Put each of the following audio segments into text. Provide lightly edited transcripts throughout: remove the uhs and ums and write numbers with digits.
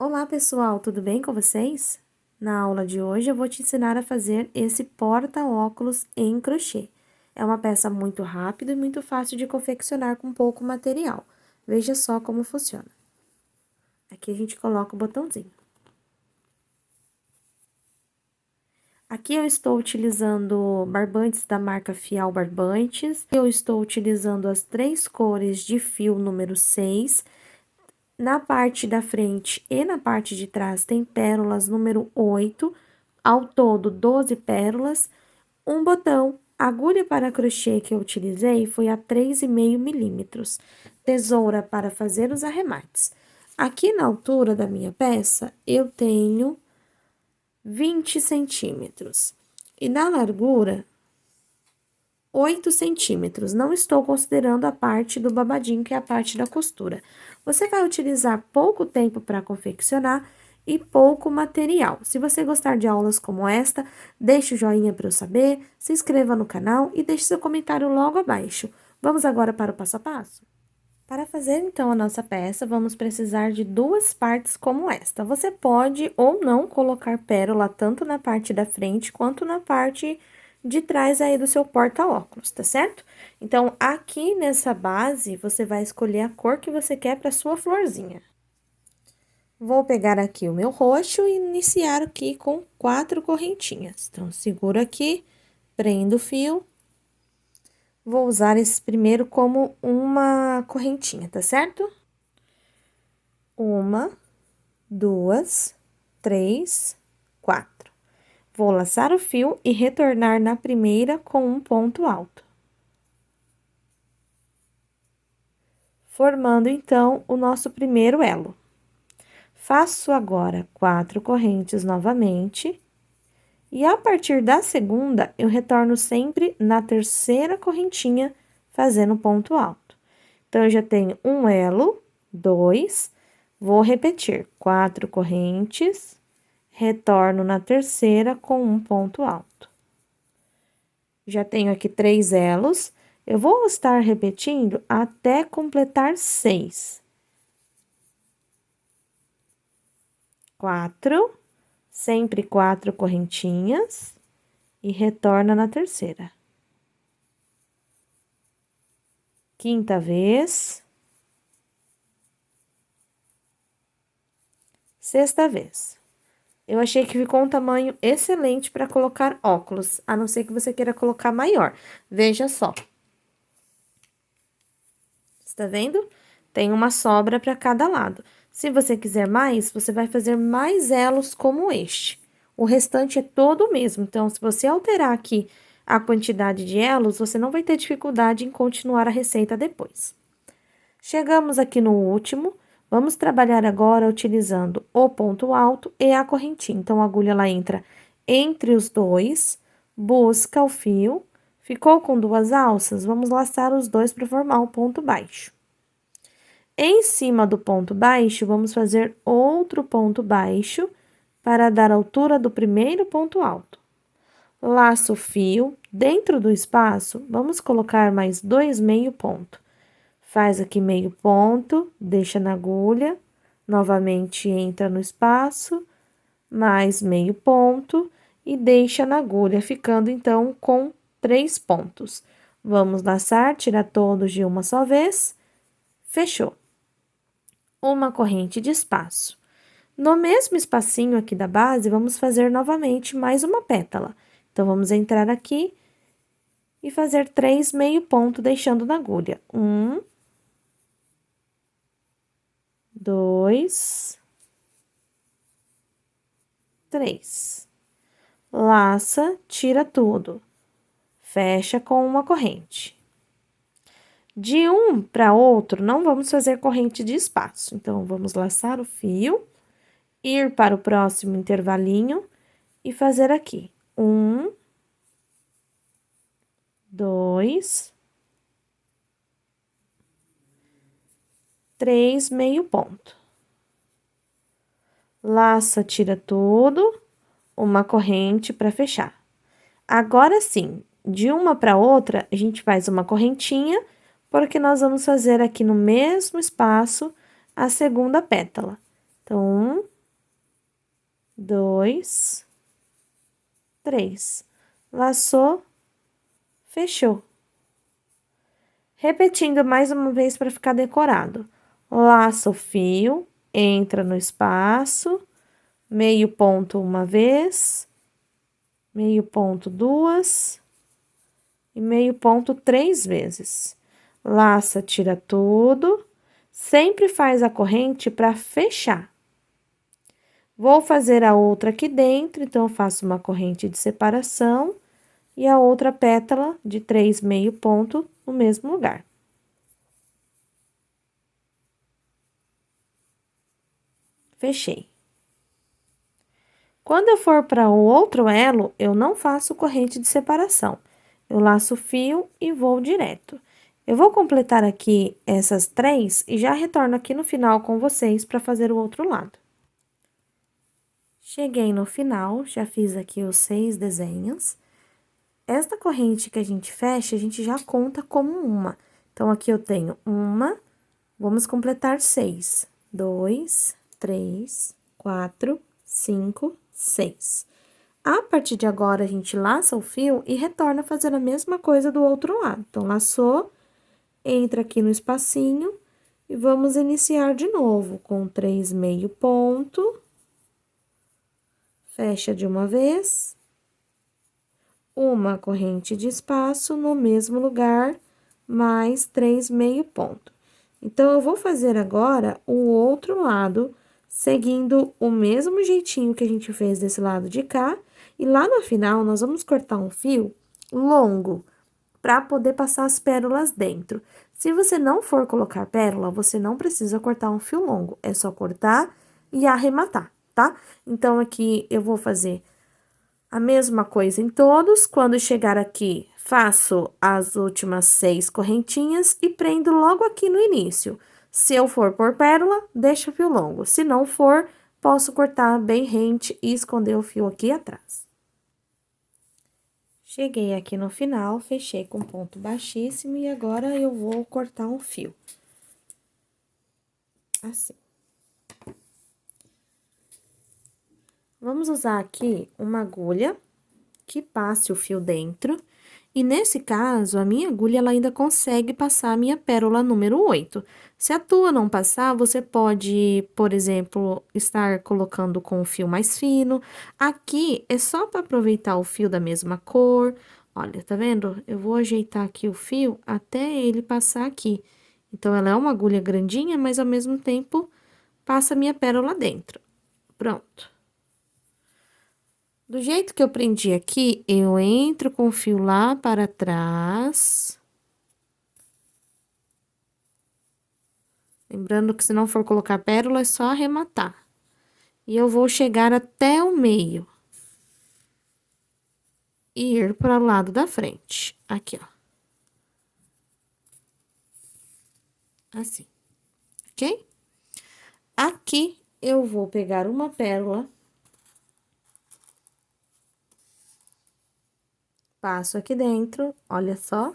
Olá, pessoal, tudo bem com vocês? Na aula de hoje eu vou te ensinar a fazer esse porta-óculos em crochê. É uma peça muito rápida e muito fácil de confeccionar com pouco material. Veja só como funciona. Aqui a gente coloca o botãozinho. Aqui eu estou utilizando barbantes da marca Fial Barbantes. Eu estou utilizando as 3 cores de fio número 6. Na parte da frente e na parte de trás tem pérolas número 8, ao todo 12 pérolas, um botão. A agulha para crochê que eu utilizei foi a 3,5 milímetros, tesoura para fazer os arremates. Aqui na altura da minha peça, eu tenho 20 centímetros. E na largura, 8 centímetros. Não estou considerando a parte do babadinho, que é a parte da costura. Você vai utilizar pouco tempo para confeccionar e pouco material. Se você gostar de aulas como esta, deixe o joinha para eu saber, se inscreva no canal e deixe seu comentário logo abaixo. Vamos agora para o passo a passo? Para fazer, então, a nossa peça, vamos precisar de 2 partes como esta. Você pode ou não colocar pérola tanto na parte da frente quanto na parte de trás aí do seu porta-óculos, tá certo? Então, aqui nessa base, você vai escolher a cor que você quer para sua florzinha. Vou pegar aqui o meu roxo e iniciar aqui com 4 correntinhas. Então, seguro aqui, prendo o fio. Vou usar esse primeiro como uma correntinha, tá certo? 1, 2, 3, 4. Vou laçar o fio e retornar na primeira com um ponto alto. Formando, então, o nosso primeiro elo. Faço agora 4 correntes novamente. E a partir da segunda, eu retorno sempre na terceira correntinha, fazendo ponto alto. Então, eu já tenho um elo, 2, vou repetir 4 correntes, retorno na terceira com um ponto alto. Já tenho aqui 3 elos, eu vou estar repetindo até completar 6. 4, sempre 4 correntinhas e retorna na terceira. Quinta vez. Sexta vez. Eu achei que ficou um tamanho excelente para colocar óculos, a não ser que você queira colocar maior. Veja só. Está vendo? Tem uma sobra para cada lado. Se você quiser mais, você vai fazer mais elos como este. O restante é todo o mesmo, então, se você alterar aqui a quantidade de elos, você não vai ter dificuldade em continuar a receita depois. Chegamos aqui no último, vamos trabalhar agora utilizando o ponto alto e a correntinha. Então, a agulha, ela entra entre os dois, busca o fio, ficou com 2 alças, vamos laçar os dois para formar o ponto baixo. Em cima do ponto baixo, vamos fazer outro ponto baixo para dar a altura do primeiro ponto alto. Laço o fio, dentro do espaço, vamos colocar mais 2 meio ponto. Faz aqui meio ponto, deixa na agulha, novamente entra no espaço, mais meio ponto e deixa na agulha, ficando então com 3 pontos. Vamos laçar, tirar todos de uma só vez, fechou. Uma corrente de espaço. No mesmo espacinho aqui da base, vamos fazer novamente mais uma pétala. Então, vamos entrar aqui e fazer 3 meio ponto, deixando na agulha. 1, 2, 3. Laça, tira tudo. Fecha com uma corrente. De um para outro, não vamos fazer corrente de espaço. Então, vamos laçar o fio, ir para o próximo intervalinho e fazer aqui. 1, 2, 3 meio ponto. Laça, tira tudo, uma corrente para fechar. Agora sim, de uma para outra, a gente faz uma correntinha, porque nós vamos fazer aqui no mesmo espaço a segunda pétala. Então, 2, 3. Laçou, fechou. Repetindo mais uma vez para ficar decorado. Laça o fio, entra no espaço, meio ponto uma vez, meio ponto duas e meio ponto 3 vezes. Laça, tira tudo, sempre faz a corrente para fechar. Vou fazer a outra aqui dentro, então eu faço uma corrente de separação e a outra pétala de 3 meio ponto no mesmo lugar. Fechei. Quando eu for para o outro elo, eu não faço corrente de separação. Eu laço o fio e vou direto. Eu vou completar aqui essas 3 e já retorno aqui no final com vocês para fazer o outro lado. Cheguei no final, já fiz aqui os 6 desenhos. Esta corrente que a gente fecha, a gente já conta como uma. Então, aqui eu tenho uma, vamos completar 6. 2, 3, 4, 5, 6. A partir de agora, a gente laça o fio e retorna fazendo a mesma coisa do outro lado. Então, laçou, entra aqui no espacinho e vamos iniciar de novo com 3 meio ponto. Fecha de uma vez. Uma corrente de espaço no mesmo lugar, mais 3 meio ponto. Então, eu vou fazer agora o outro lado, seguindo o mesmo jeitinho que a gente fez desse lado de cá. E lá no final, nós vamos cortar um fio longo, para poder passar as pérolas dentro. Se você não for colocar pérola, você não precisa cortar um fio longo, é só cortar e arrematar, tá? Então, aqui eu vou fazer a mesma coisa em todos. Quando chegar aqui, faço as últimas 6 correntinhas e prendo logo aqui no início. Se eu for por pérola, deixa o fio longo. Se não for, posso cortar bem rente e esconder o fio aqui atrás. Cheguei aqui no final, fechei com ponto baixíssimo e agora eu vou cortar um fio. Assim. Vamos usar aqui uma agulha que passe o fio dentro. E nesse caso, a minha agulha, ela ainda consegue passar a minha pérola número 8. Se a tua não passar, você pode, por exemplo, estar colocando com o fio mais fino. Aqui, é só para aproveitar o fio da mesma cor. Olha, tá vendo? Eu vou ajeitar aqui o fio até ele passar aqui. Então, ela é uma agulha grandinha, mas ao mesmo tempo, passa a minha pérola dentro. Pronto. Do jeito que eu prendi aqui, eu entro com o fio lá para trás. Lembrando que se não for colocar pérola, é só arrematar. E eu vou chegar até o meio. E ir para o lado da frente. Aqui, ó. Assim. Ok? Aqui, eu vou pegar uma pérola. Passo aqui dentro, olha só.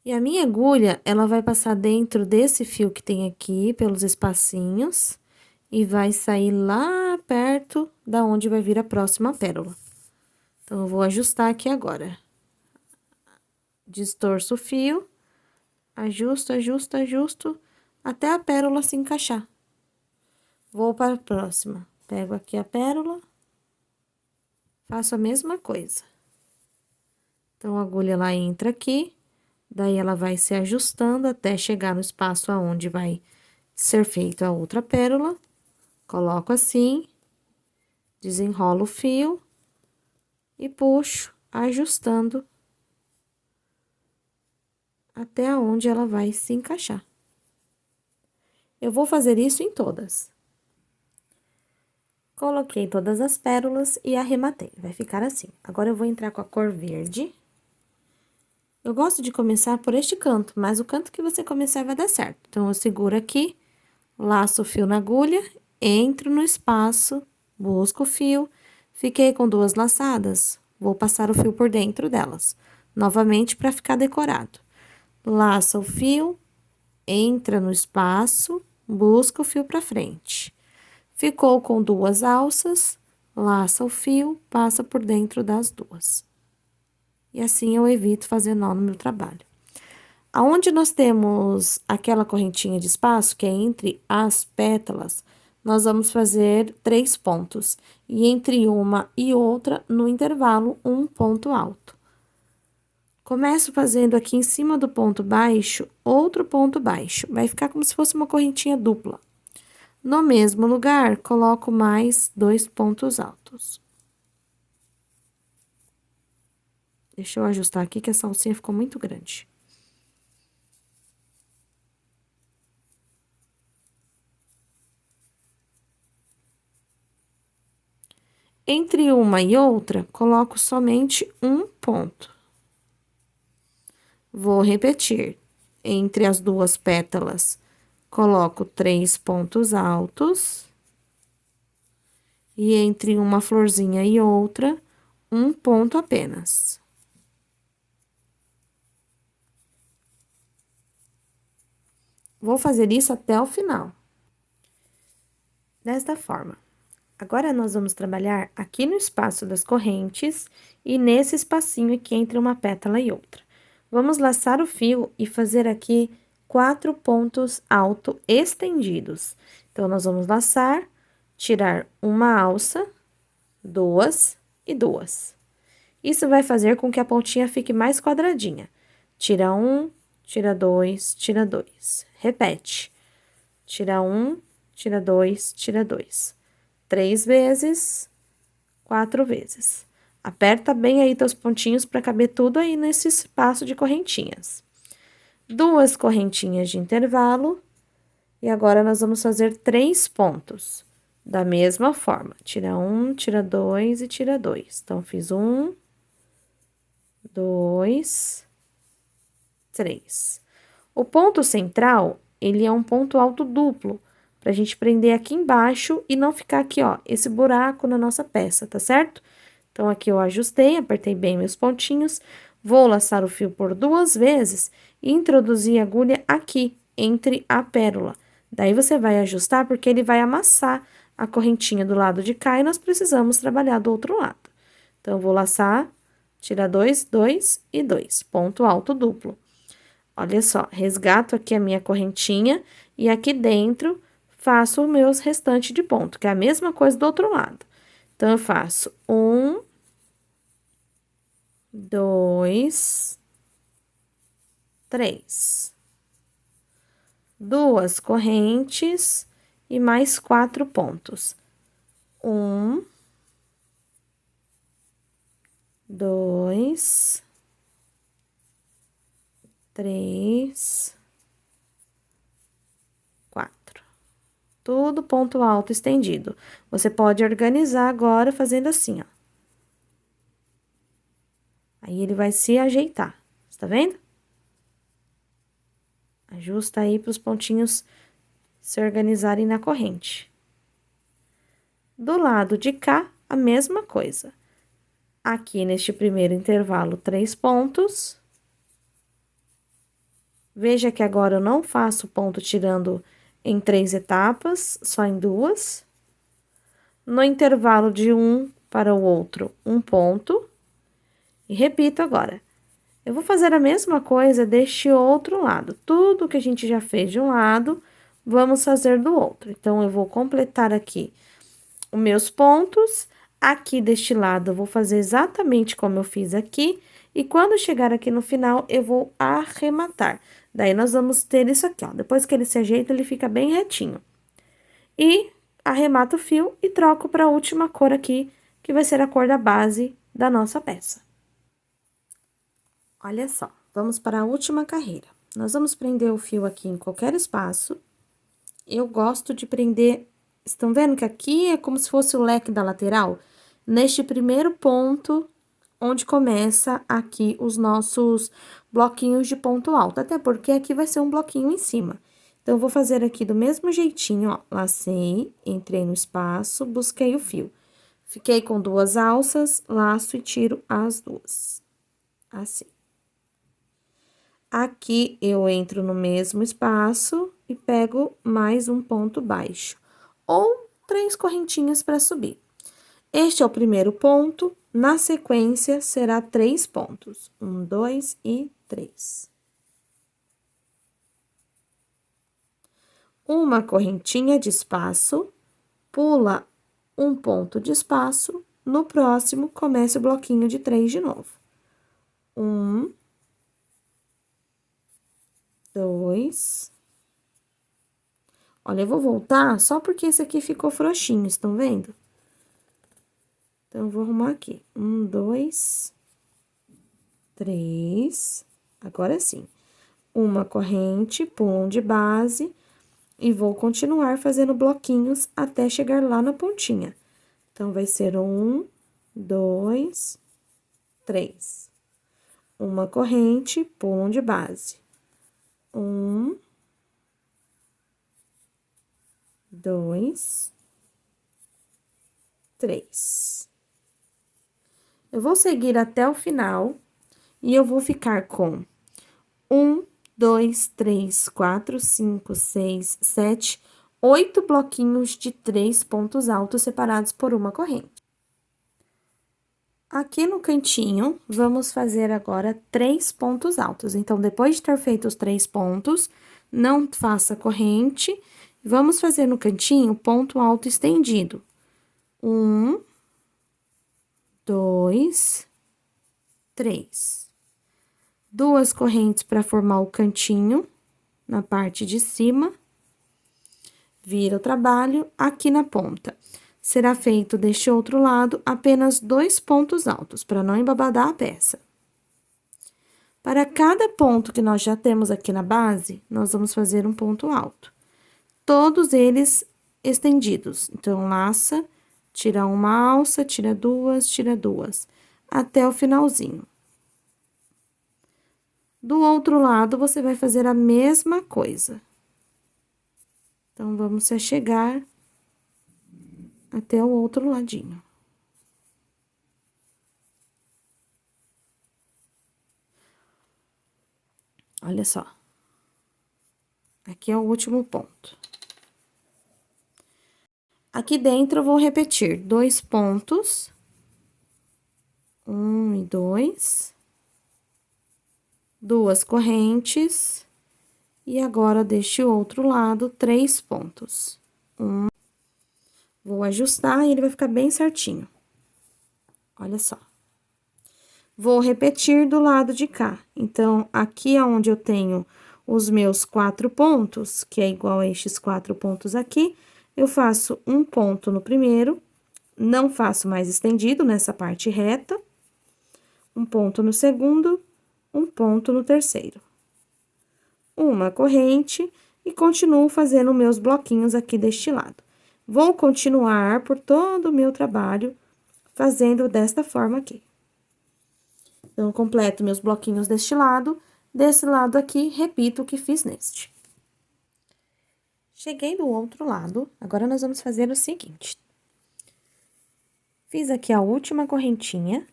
E a minha agulha, ela vai passar dentro desse fio que tem aqui, pelos espacinhos, e vai sair lá perto da onde vai vir a próxima pérola. Então, eu vou ajustar aqui agora. Distorço o fio, ajusto, ajusto, ajusto, até a pérola se encaixar. Vou para a próxima. Pego aqui a pérola, faço a mesma coisa. Então, a agulha, ela entra aqui. Daí, ela vai se ajustando até chegar no espaço aonde vai ser feita a outra pérola. Coloco assim, desenrolo o fio e puxo, ajustando até aonde ela vai se encaixar. Eu vou fazer isso em todas. Coloquei todas as pérolas e arrematei, vai ficar assim. Agora, eu vou entrar com a cor verde. Eu gosto de começar por este canto, mas o canto que você começar vai dar certo. Então, eu seguro aqui, laço o fio na agulha, entro no espaço, busco o fio, fiquei com 2 laçadas, vou passar o fio por dentro delas, novamente para ficar decorado. Laça o fio, entra no espaço, busca o fio para frente. Ficou com 2 alças, laça o fio, passa por dentro das 2. E assim eu evito fazer nó no meu trabalho. Aonde nós temos aquela correntinha de espaço, que é entre as pétalas, nós vamos fazer 3 pontos. E entre uma e outra, no intervalo, um ponto alto. Começo fazendo aqui em cima do ponto baixo, outro ponto baixo. Vai ficar como se fosse uma correntinha dupla. No mesmo lugar, coloco mais 2 pontos altos. Deixa eu ajustar aqui que essa alcinha ficou muito grande. Entre uma e outra, coloco somente um ponto. Vou repetir. Entre as 2 pétalas, coloco 3 pontos altos. E entre uma florzinha e outra, um ponto apenas. Vou fazer isso até o final. Desta forma. Agora, nós vamos trabalhar aqui no espaço das correntes e nesse espacinho aqui entre uma pétala e outra. Vamos laçar o fio e fazer aqui 4 pontos alto estendidos. Então, nós vamos laçar, tirar uma alça, 2 e 2. Isso vai fazer com que a pontinha fique mais quadradinha. Tira 1, tira 2, tira 2. Repete. Tira 1, tira 2, tira 2. 3 vezes, 4 vezes. Aperta bem aí teus pontinhos para caber tudo aí nesse espaço de correntinhas. 2 correntinhas de intervalo. E agora, nós vamos fazer 3 pontos. Da mesma forma. Tira 1, tira 2 e tira 2. Então, fiz 1, 2, 3. O ponto central, ele é um ponto alto duplo, pra gente prender aqui embaixo e não ficar aqui, ó, esse buraco na nossa peça, tá certo? Então, aqui eu ajustei, apertei bem meus pontinhos, vou laçar o fio por 2 vezes e introduzir a agulha aqui, entre a pérola. Daí, você vai ajustar porque ele vai amassar a correntinha do lado de cá e nós precisamos trabalhar do outro lado. Então, eu vou laçar, tirar 2, 2 e 2, ponto alto duplo. Olha só, resgato aqui a minha correntinha e aqui dentro faço os meus restantes de ponto, que é a mesma coisa do outro lado. Então, eu faço 1, 2, 3. 2 correntes e mais 4 pontos. 1, 2, 3, 4. Tudo ponto alto estendido. Você pode organizar agora fazendo assim, ó. Aí, ele vai se ajeitar, tá vendo? Ajusta aí para os pontinhos se organizarem na corrente. Do lado de cá, a mesma coisa. Aqui, neste primeiro intervalo, 3 pontos. Veja que agora eu não faço ponto tirando em 3 etapas, só em 2. No intervalo de um para o outro, um ponto. E repito agora. Eu vou fazer a mesma coisa deste outro lado. Tudo que a gente já fez de um lado, vamos fazer do outro. Então, eu vou completar aqui os meus pontos. Aqui deste lado, eu vou fazer exatamente como eu fiz aqui. E quando chegar aqui no final, eu vou arrematar. Daí, nós vamos ter isso aqui, ó. Depois que ele se ajeita, ele fica bem retinho. E arremato o fio e troco para a última cor aqui, que vai ser a cor da base da nossa peça. Olha só, vamos para a última carreira. Nós vamos prender o fio aqui em qualquer espaço. Eu gosto de prender... Estão vendo que aqui é como se fosse o leque da lateral? Neste primeiro ponto, onde começa aqui os nossos bloquinhos de ponto alto. Até porque aqui vai ser um bloquinho em cima. Então, eu vou fazer aqui do mesmo jeitinho, ó. Lacei, entrei no espaço, busquei o fio. Fiquei com 2 alças, laço e tiro as 2. Assim. Aqui, eu entro no mesmo espaço e pego mais um ponto baixo. Ou 3 correntinhas para subir. Este é o primeiro ponto, na sequência será 3 pontos. 1, 2 e 3. Uma correntinha de espaço, pula um ponto de espaço, no próximo, comece o bloquinho de 3 de novo. 1, 2. Olha, eu vou voltar só porque esse aqui ficou frouxinho, estão vendo? Então, eu vou arrumar aqui. 1, 2, 3. Agora sim. Uma corrente, pulo de base e vou continuar fazendo bloquinhos até chegar lá na pontinha. Então, vai ser 1, 2, 3. Uma corrente, pulo de base. 1, 2, 3. Eu vou seguir até o final e eu vou ficar com 1, 2, 3, 4, 5, 6, 7, 8 bloquinhos de 3 pontos altos separados por uma corrente. Aqui no cantinho, vamos fazer agora 3 pontos altos. Então, depois de ter feito os 3 pontos, não faça corrente. Vamos fazer no cantinho ponto alto estendido. 1, 2, 3. 2 correntes para formar o cantinho na parte de cima. Vira o trabalho aqui na ponta. Será feito deste outro lado apenas 2 pontos altos, para não embabadar a peça. Para cada ponto que nós já temos aqui na base, nós vamos fazer um ponto alto. Todos eles estendidos. Então, laça, tira uma alça, tira duas, até o finalzinho. Do outro lado, você vai fazer a mesma coisa. Então, vamos se chegar até o outro ladinho. Olha só. Aqui é o último ponto. Aqui dentro, eu vou repetir 2 pontos. 1 e 2. 2 correntes. E agora, deste outro lado, 3 pontos. 1. Vou ajustar e ele vai ficar bem certinho. Olha só. Vou repetir do lado de cá. Então, aqui é onde eu tenho os meus 4 pontos, que é igual a estes 4 pontos aqui, eu faço um ponto no primeiro, não faço mais estendido nessa parte reta, um ponto no segundo, um ponto no terceiro. Uma corrente e continuo fazendo meus bloquinhos aqui deste lado. Vou continuar por todo o meu trabalho fazendo desta forma aqui. Então, completo meus bloquinhos deste lado, desse lado aqui, repito o que fiz neste. Cheguei do outro lado, agora nós vamos fazer o seguinte. Fiz aqui a última correntinha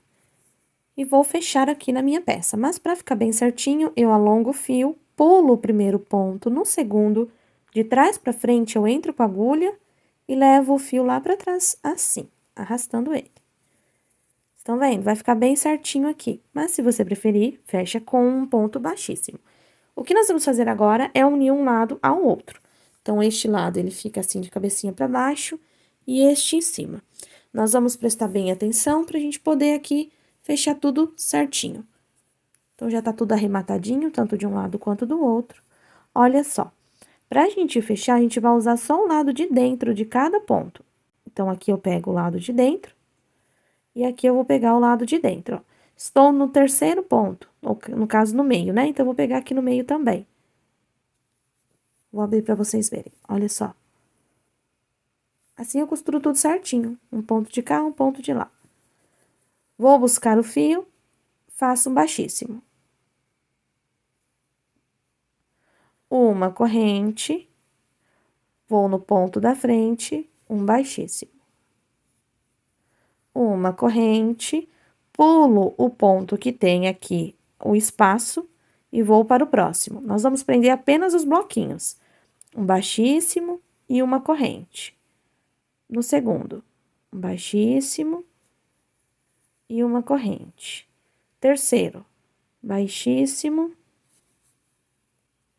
e vou fechar aqui na minha peça. Mas, para ficar bem certinho, eu alongo o fio, pulo o primeiro ponto no segundo, de trás para frente eu entro com a agulha e levo o fio lá para trás, assim, arrastando ele. Estão vendo? Vai ficar bem certinho aqui. Mas, se você preferir, fecha com um ponto baixíssimo. O que nós vamos fazer agora é unir um lado ao outro. Então, este lado, ele fica assim de cabecinha para baixo e este em cima. Nós vamos prestar bem atenção pra gente poder aqui fechar tudo certinho. Então, já tá tudo arrematadinho, tanto de um lado quanto do outro. Olha só. Pra gente fechar, a gente vai usar só o lado de dentro de cada ponto. Então, aqui eu pego o lado de dentro e aqui eu vou pegar o lado de dentro, ó. Estou no terceiro ponto, no caso, no meio, né? Então, eu vou pegar aqui no meio também. Vou abrir pra vocês verem, olha só. Assim, eu costuro tudo certinho, um ponto de cá, um ponto de lá. Vou buscar o fio, faço um baixíssimo. Uma corrente, vou no ponto da frente, um baixíssimo. Uma corrente, pulo o ponto que tem aqui o espaço e vou para o próximo. Nós vamos prender apenas os bloquinhos. Um baixíssimo e uma corrente. no segundo, um baixíssimo e uma corrente. Terceiro, baixíssimo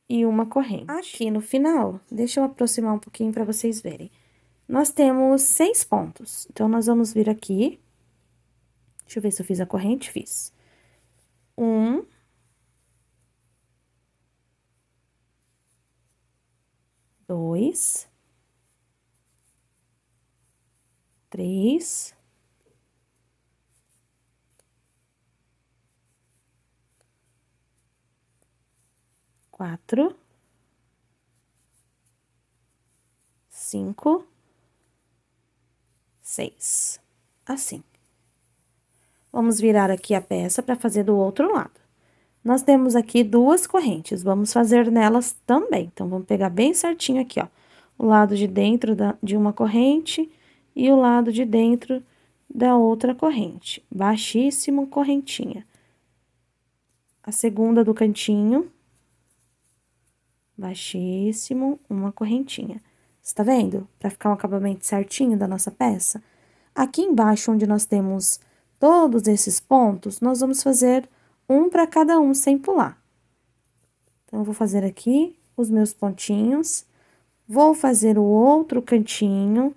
e uma corrente. Aqui no final, deixa eu aproximar um pouquinho para vocês verem. Nós temos 6 pontos. Então, nós vamos vir aqui. Deixa eu ver se eu fiz a corrente. Fiz. 1, 2, 3, 4, 5, 6. Assim. Vamos virar aqui a peça para fazer do outro lado. Nós temos aqui 2 correntes, vamos fazer nelas também. Então, vamos pegar bem certinho aqui, ó. O lado de dentro de uma corrente e o lado de dentro da outra corrente. Baixíssimo, correntinha. A segunda do cantinho. Baixíssimo, uma correntinha. Você tá vendo? Pra ficar um acabamento certinho da nossa peça. Aqui embaixo, onde nós temos todos esses pontos, nós vamos fazer um para cada um, sem pular. Então, eu vou fazer aqui os meus pontinhos, vou fazer o outro cantinho,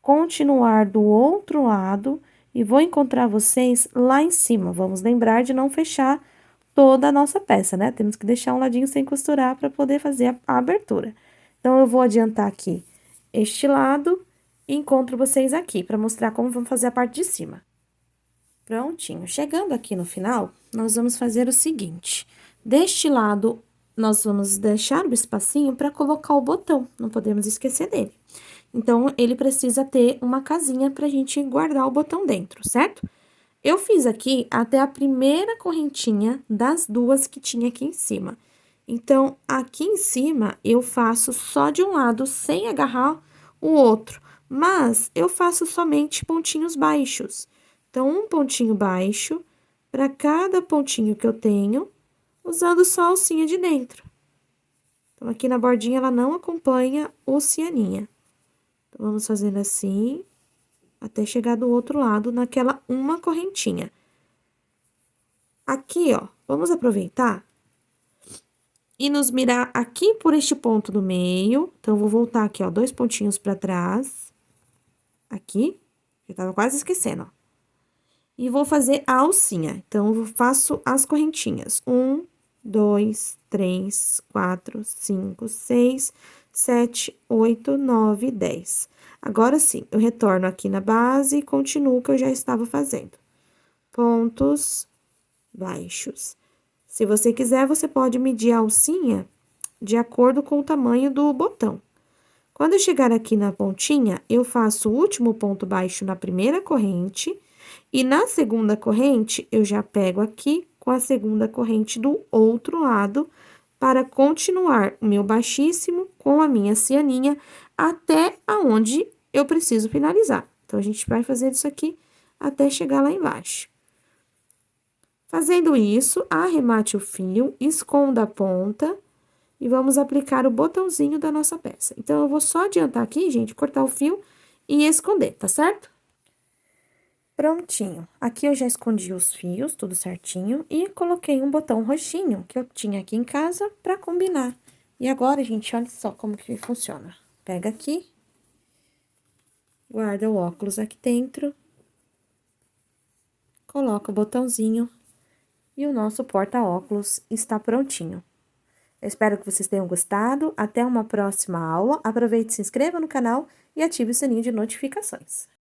continuar do outro lado e vou encontrar vocês lá em cima. Vamos lembrar de não fechar toda a nossa peça, né? Temos que deixar um ladinho sem costurar para poder fazer a abertura. Então, eu vou adiantar aqui este lado e encontro vocês aqui para mostrar como vamos fazer a parte de cima. Prontinho. Chegando aqui no final, nós vamos fazer o seguinte. Deste lado, nós vamos deixar o espacinho para colocar o botão, não podemos esquecer dele. Então, ele precisa ter uma casinha pra gente guardar o botão dentro, certo? Eu fiz aqui até a primeira correntinha das 2 que tinha aqui em cima. Então, aqui em cima, eu faço só de um lado, sem agarrar o outro. Mas, eu faço somente pontinhos baixos. Então, um pontinho baixo para cada pontinho que eu tenho, usando só a alcinha de dentro. Então, aqui na bordinha, ela não acompanha o cianinha. Então, vamos fazendo assim, até chegar do outro lado, naquela uma correntinha. Aqui, ó, vamos aproveitar e nos mirar aqui por este ponto do meio. Então, vou voltar aqui, ó, 2 pontinhos para trás. Aqui, eu tava quase esquecendo, ó. E vou fazer a alcinha. Então, eu faço as correntinhas. 1, 2, 3, 4, 5, 6, 7, 8, 9, 10. Agora sim, eu retorno aqui na base e continuo o que eu já estava fazendo. Pontos baixos. Se você quiser, você pode medir a alcinha de acordo com o tamanho do botão. Quando eu chegar aqui na pontinha, eu faço o último ponto baixo na primeira corrente. E na segunda corrente, eu já pego aqui com a segunda corrente do outro lado, para continuar o meu baixíssimo com a minha cianinha até aonde eu preciso finalizar. Então, a gente vai fazer isso aqui até chegar lá embaixo. Fazendo isso, arremate o fio, esconda a ponta e vamos aplicar o botãozinho da nossa peça. Então, eu vou só adiantar aqui, gente, cortar o fio e esconder, tá certo? Prontinho. Aqui eu já escondi os fios, tudo certinho, e coloquei um botão roxinho que eu tinha aqui em casa pra combinar. E agora, gente, olha só como que funciona. Pega aqui, guarda o óculos aqui dentro, coloca o botãozinho e o nosso porta-óculos está prontinho. Eu espero que vocês tenham gostado. Até uma próxima aula. Aproveite, se inscreva no canal e ative o sininho de notificações.